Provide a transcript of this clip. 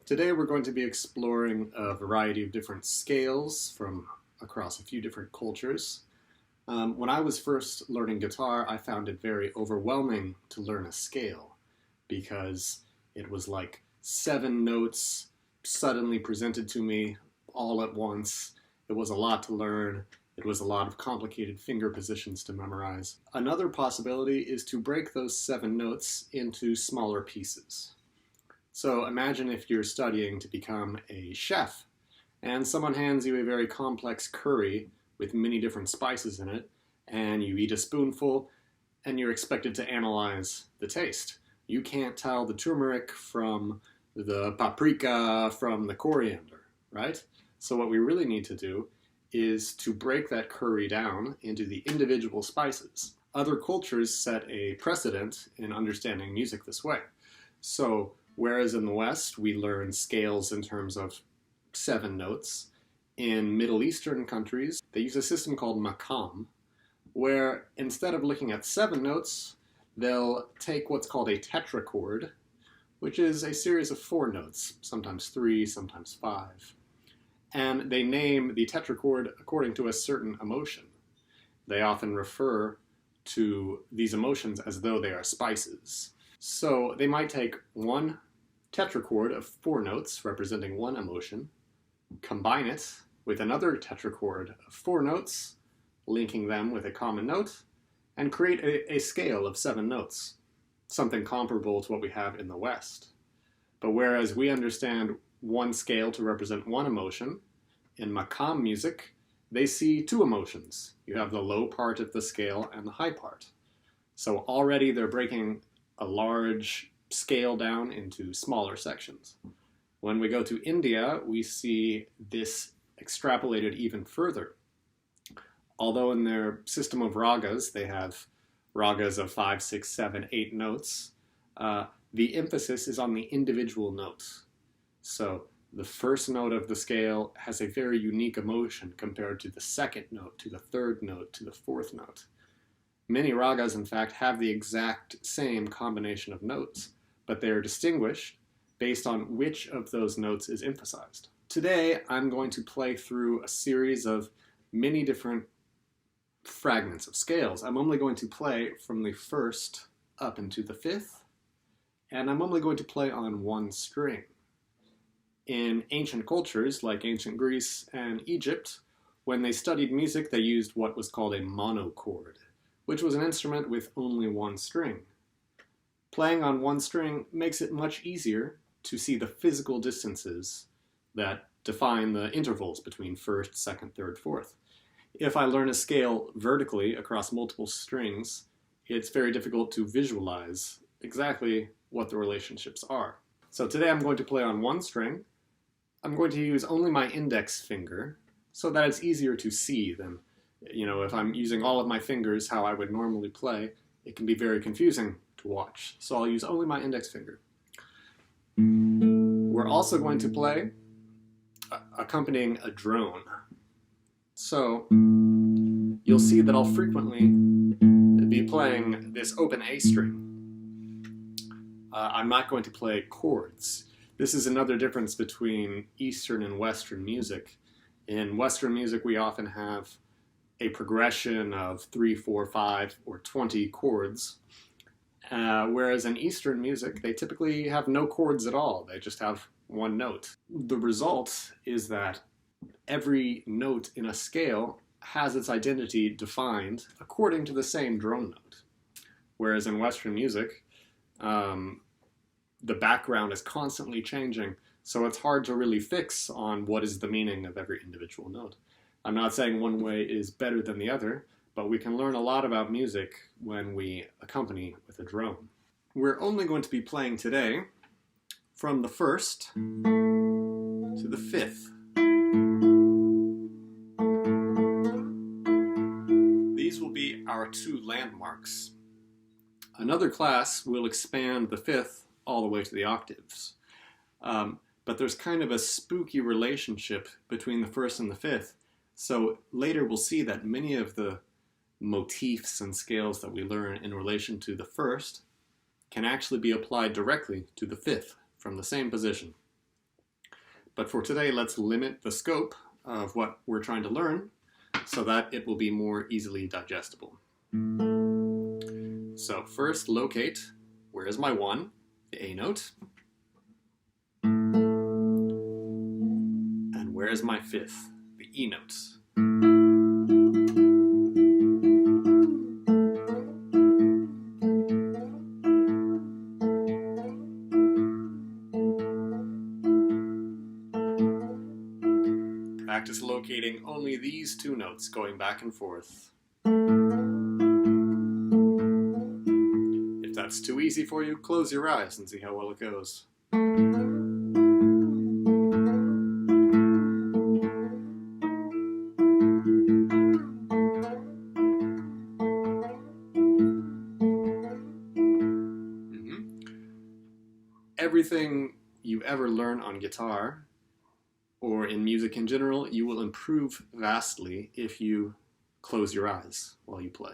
Today we're going to be exploring a variety of different scales from across a few different cultures. When I was first learning guitar, I found it very overwhelming to learn a scale because it was like 7 notes suddenly presented to me all at once. It was a lot to learn. It was a lot of complicated finger positions to memorize. Another possibility is to break those 7 notes into smaller pieces. So imagine if you're studying to become a chef and someone hands you a very complex curry with many different spices in it, and you eat a spoonful and you're expected to analyze the taste. You can't tell the turmeric from the paprika from the coriander, right? So what we really need to do is to break that curry down into the individual spices. Other cultures set a precedent in understanding music this way. So whereas in the West we learn scales in terms of 7 notes, in Middle Eastern countries they use a system called maqam, where instead of looking at 7 notes, they'll take what's called a tetrachord, which is a series of 4 notes, sometimes 3, sometimes 5. And they name the tetrachord according to a certain emotion. They often refer to these emotions as though they are spices. So they might take one tetrachord of 4 notes representing one emotion, combine it with another tetrachord of 4 notes, linking them with a common note, and create a scale of 7 notes, something comparable to what we have in the West. But whereas we understand one scale to represent one emotion, in maqam music, they see 2 emotions. You have the low part of the scale and the high part. So already they're breaking a large scale down into smaller sections. When we go to India, we see this extrapolated even further. Although in their system of ragas, they have ragas of 5, 6, 7, 8 notes, the emphasis is on the individual notes. So the first note of the scale has a very unique emotion compared to the second note, to the third note, to the fourth note. Many ragas, in fact, have the exact same combination of notes, but they are distinguished based on which of those notes is emphasized. Today, I'm going to play through a series of many different fragments of scales. I'm only going to play from the 1st up into the 5th, and I'm only going to play on one string. In ancient cultures, like ancient Greece and Egypt, when they studied music, they used what was called a monochord, which was an instrument with only one string. Playing on one string makes it much easier to see the physical distances that define the intervals between 1st, 2nd, 3rd, 4th. If I learn a scale vertically across multiple strings, it's very difficult to visualize exactly what the relationships are. So today I'm going to play on one string. I'm going to use only my index finger so that it's easier to see than, if I'm using all of my fingers how I would normally play, it can be very confusing to watch. So I'll use only my index finger. We're also going to play accompanying a drone. So you'll see that I'll frequently be playing this open A string. I'm not going to play chords. This is another difference between Eastern and Western music. In Western music, we often have a progression of 3, 4, 5, or 20 chords, whereas in Eastern music, they typically have no chords at all. They just have one note. The result is that every note in a scale has its identity defined according to the same drone note. Whereas in Western music, the background is constantly changing, so it's hard to really fix on what is the meaning of every individual note. I'm not saying one way is better than the other, but we can learn a lot about music when we accompany with a drone. We're only going to be playing today from the 1st to the 5th. These will be our 2 landmarks. Another class will expand the 5th all the way to the octaves. But there's kind of a spooky relationship between the 1st and the 5th. So later we'll see that many of the motifs and scales that we learn in relation to the 1st can actually be applied directly to the 5th from the same position. But for today, let's limit the scope of what we're trying to learn so that it will be more easily digestible. So first, locate, where is my 1, the A note, and where is my 5th, the E note. Practice locating only these 2 notes, going back and forth. If that's too easy for you, close your eyes and see how well it goes. Everything you ever learn on guitar or in music in general, you will improve vastly if you close your eyes while you play.